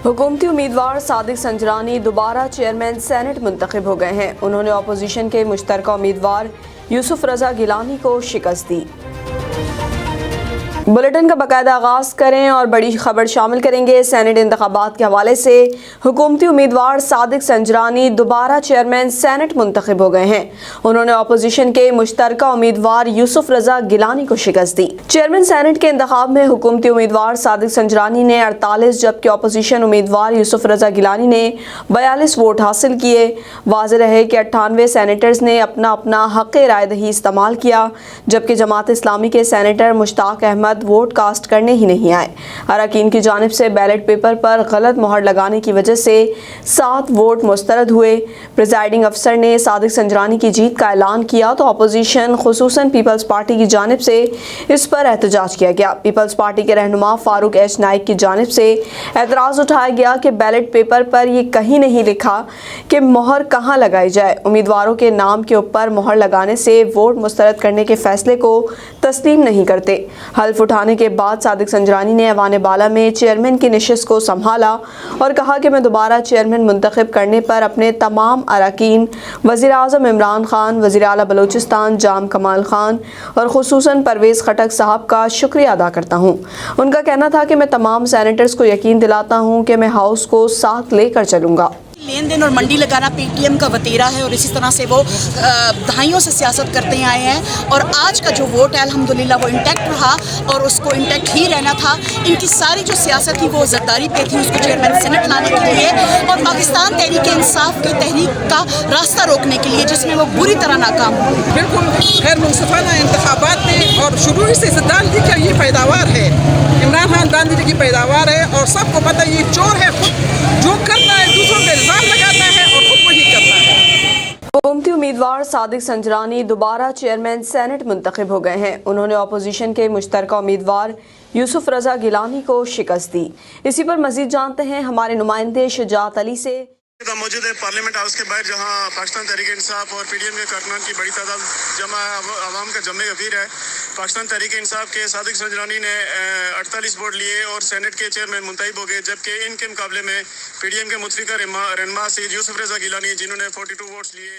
हुकूमती उम्मीदवार सादिक संजरानी दोबारा चेयरमैन सेनेट मुंतखब हो गए हैं। उन्होंने अपोजिशन के मुश्तरका उम्मीदवार यूसुफ रजा गिलानी को शिकस्त दी। बुलेटिन का बाकायदा आगाज़ करें और बड़ी खबर शामिल करेंगे। सेनेट इंतखाबात के हवाले से हुकूमती उम्मीदवार सादिक संजरानी दोबारा चेयरमैन सेनेट मुंतखब हो गए हैं। उन्होंने अपोजिशन के मुश्तरका उम्मीदवार यूसुफ रजा गिलानी को शिकस्त दी। चेयरमैन सेनेट के इंतखाब में हुकूमती उम्मीदवार सादिक संजरानी ने 48 जबकि अपोजिशन उम्मीदवार यूसुफ रजा गिलानी ने 42 वोट हासिल किए। वाज़ेह रहे कि 98 सेनेटर्स ने अपना अपना हक़ राय दही इस्तेमाल किया, जबकि जमात इस्लामी के senator Mushtaq Ahmed vote cast करने ही नहीं आए। अरकान की जानिब से बैलेट पेपर पर गलत मोहर लगाने की वजह से 7 वोट मुस्तरद हुए। प्रिजाइडिंग अफसर ने सादिक संजरानी की जीत का ऐलान किया तो अपोजिशन खुसूसन पीपल्स पार्टी की जानिब से इस पर एहतजाज किया गया। पीपल्स पार्टी के रहनुमा फारूक एच नाइक की जानिब से एतराज़ उठाया गया कि बैलेट पेपर पर ये कहीं नहीं लिखा कि मोहर कहाँ लगाई जाए। उम्मीदवारों के नाम के ऊपर मोहर लगाने से वोट मुस्तरद करने के फैसले को तस्लीम नहीं करते। हल्फ उठाने के बाद सादिक संजरानी ने ऐवान बाला में चेयरमैन की नशिस्त को संभाला और कहा कि मैं दोबारा चेयरमैन मुंतखब करने पर अपने तमाम अरकान, वज़ीर आज़म इमरान खान, वज़ीर आला बलूचिस्तान जाम कमाल खान और खुसूसन परवेज़ खटक साहब का शुक्रिया अदा करता हूँ। उनका कहना था कि मैं तमाम सेनेटर्स को यकीन दिलाता हूँ कि मैं हाउस को साथ लेकर चलूँगा। लेन देन और मंडी लगाना पीटीएम का वतीरा है और इसी तरह से वो दहाइयों से सियासत करते आए हैं और आज का जो वोट है अल्हम्दुलिल्लाह वो इंटैक्ट रहा और उसको इंटैक्ट ही रहना था। इनकी सारी जो सियासत थी वो ज़रदारी पे थी, उसको चेयरमैन सेनेट लाने के लिए और पाकिस्तान तहरीक इंसाफ की तहरीक का रास्ता रोकने के लिए, जिसमें वो बुरी तरह नाकाम हो। बिल्कुल गैर मुनसिफाना इंतखाबात थे और शुरू ही से दांधी की ये पैदावार है, इमरान खान दांधी की पैदावार है और सबको पता है ये चोर है, खुद जो करता है दूसरों पे इल्जाम लगाता है और खुद वही करता है। हुकूमती उम्मीदवार सादिक संजरानी दोबारा चेयरमैन सेनेट मुंतखब हो गए हैं। उन्होंने अपोजिशन के मुश्तरका उम्मीदवार यूसुफ रजा गिलानी को शिकस्त दी। इसी पर मजीद जानते हैं हमारे नुमाइंदे शुजात अली से। मौजूद है पार्लियामेंट हाउस के बाहर, जहां पाकिस्तान तहरीक इंसाफ और पीडीएम के कारकुनान की बड़ी तादाद जमा आवाम का जमे गफीर है। पाकिस्तान तहरीक इंसाफ के सादिक संजरानी ने 48 वोट लिए और सेनेट के चेयरमैन मुंतखब हो गए, जबकि इनके मुकाबले में पीडीएम के मुतफिका रहनुमा सैयद यूसुफ रजा गिलानी जिन्होंने 42 वोट्स लिए